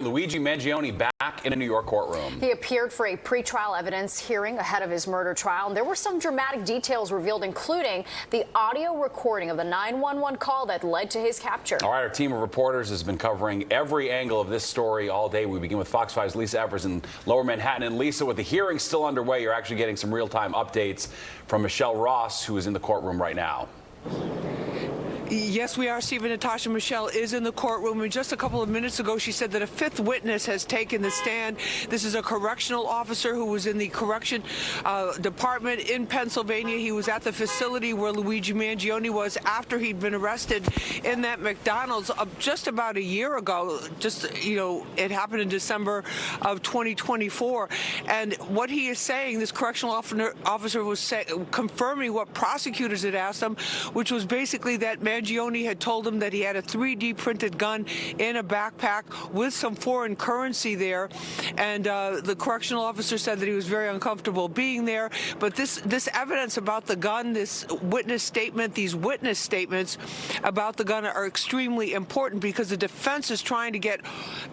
Luigi Mangione back in a New York courtroom. He appeared for a pretrial evidence hearing ahead of his murder trial, and there were some dramatic details revealed, including the audio recording of the 911 call that led to his capture. All right, our team of reporters has been covering every angle of this story all day. We begin with Fox 5's Lisa Evers in Lower Manhattan. And Lisa, with the hearing still underway, you're actually getting some real-time updates from Michelle Ross, who is in the courtroom right now. Yes, we are, Stephen. Natasha Michelle is in the courtroom, and just a couple of minutes ago she said that a fifth witness has taken the stand. This is a correctional officer who was in the correction department in Pennsylvania. He was at the facility where Luigi Mangione was after he'd been arrested in that McDonald's just about a year ago. It happened in December of 2024. And what he is saying, this correctional officer was confirming what prosecutors had asked him, which was basically that Mangione had told him that he had a 3D printed gun in a backpack with some foreign currency there, and the correctional officer said that he was very uncomfortable being there. But this evidence about the gun, this witness statement, these witness statements about the gun are extremely important because the defense is trying to get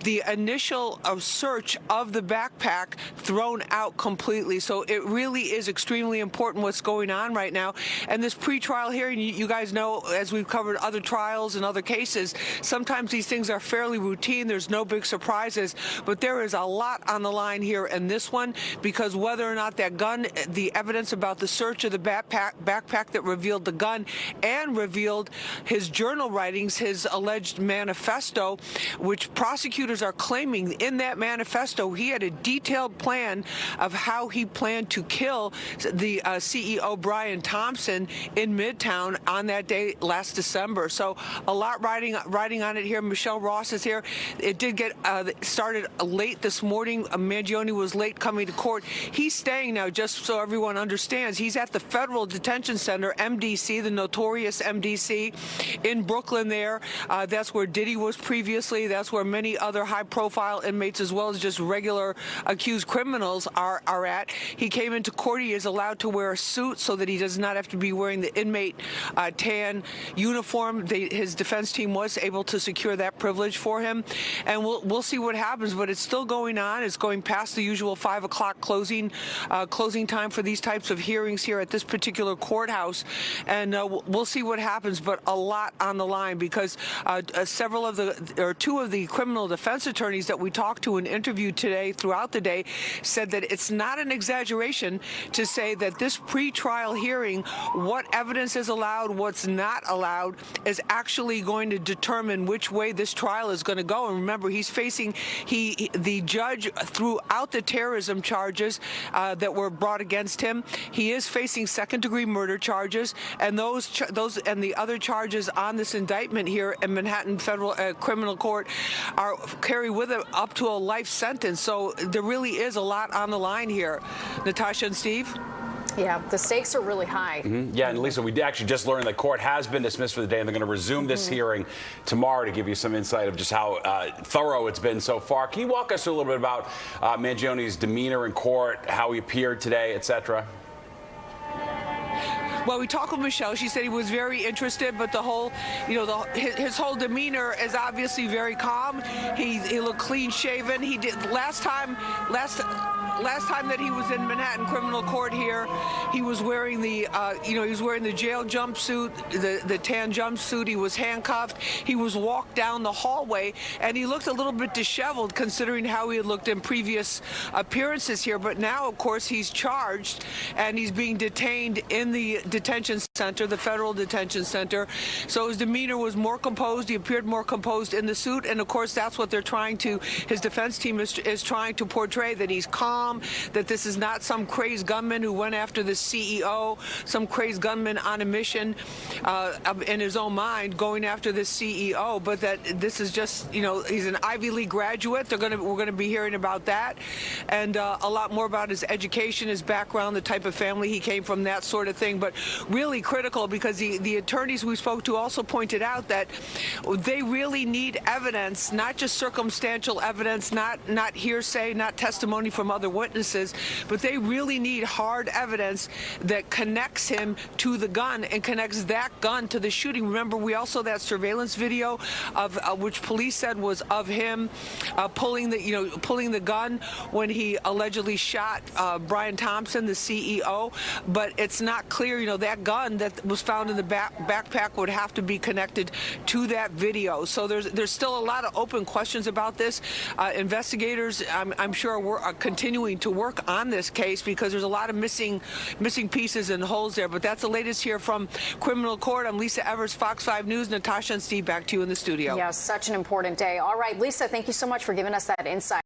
the initial search of the backpack thrown out completely. So it really is extremely important what's going on right now. And this pretrial hearing, you guys know, as we've covered other trials and other cases, sometimes these things are fairly routine. There's no big surprises, but there is a lot on the line here in this one, because whether or not that gun, the evidence about the search of the backpack that revealed the gun and revealed his journal writings, his alleged manifesto, which prosecutors are claiming in that manifesto he had a detailed plan of how he planned to kill the CEO Brian Thompson in Midtown on that day last December. So a lot riding on it here. Michelle Ross is here. It did get started late this morning. Mangione was late coming to court. He's staying now, just so everyone understands. He's at the Federal Detention Center, MDC, the notorious MDC in Brooklyn there. That's where Diddy was previously. That's where many other high-profile inmates, as well as just regular accused criminals, are at. He came into court. He is allowed to wear a suit so that he does not have to be wearing the inmate tan uniform. His defense team was able to secure that privilege for him, and we'll see what happens. But it's still going on. It's going past the usual 5 o'clock closing time for these types of hearings here at this particular courthouse, and we'll see what happens. But a lot on the line, because two of the criminal defense attorneys that we talked to and interviewed today throughout the day said that it's not an exaggeration to say that this pre-trial hearing, what evidence is allowed, what's not allowed, is actually going to determine which way this trial is going to go. And remember, he's facing the judge threw out the terrorism charges that were brought against him. He is facing second-degree murder charges, and those and the other charges on this indictment here in Manhattan Federal Criminal Court carry with it up to a life sentence. So there really is a lot on the line here. Natasha and Steve? Yeah, the stakes are really high. Yeah, and Lisa, we actually just learned the court has been dismissed for the day, and they're going to resume this hearing tomorrow to give you some insight of just how thorough it's been so far. Can you walk us through a little bit about Mangione's demeanor in court, how he appeared today, etc.? Well, we talked with Michelle. She said he was very interested, but his whole demeanor is obviously very calm. He looked clean shaven. He did last time that he was in Manhattan Criminal Court here, he was wearing the jail jumpsuit, the tan jumpsuit. He was handcuffed. He was walked down the hallway, and he looked a little bit disheveled considering how he had looked in previous appearances here. But now, of course, he's charged and he's being detained in the detention center, the federal detention center. So his demeanor was more composed. He appeared more composed in the suit, and of course that's what they're trying to, his defense team is trying to portray, that he's calm, that this is not some crazed gunman who went after the CEO, some crazed gunman on a mission in his own mind going after the CEO, but that this is just, he's an Ivy League graduate. We're going to be hearing about that, and a lot more about his education, his background, the type of family he came from, that sort of thing. But really critical, because the attorneys we spoke to also pointed out that they really need evidence, not just circumstantial evidence, not hearsay, not testimony from other witnesses, but they really need hard evidence that connects him to the gun and connects that gun to the shooting. Remember, we also that surveillance video of which police said was of him pulling the gun when he allegedly shot Brian Thompson, the CEO. But it's not clear, that gun that was found in the backpack would have to be connected to that video. So there's still a lot of open questions about this. Investigators, I'm sure, are continuing to work on this case because there's a lot of missing pieces and holes there. But that's the latest here from criminal court. I'm Lisa Evers, Fox 5 News. Natasha and Steve, back to you in the studio. Yeah, such an important day. All right, Lisa, thank you so much for giving us that insight.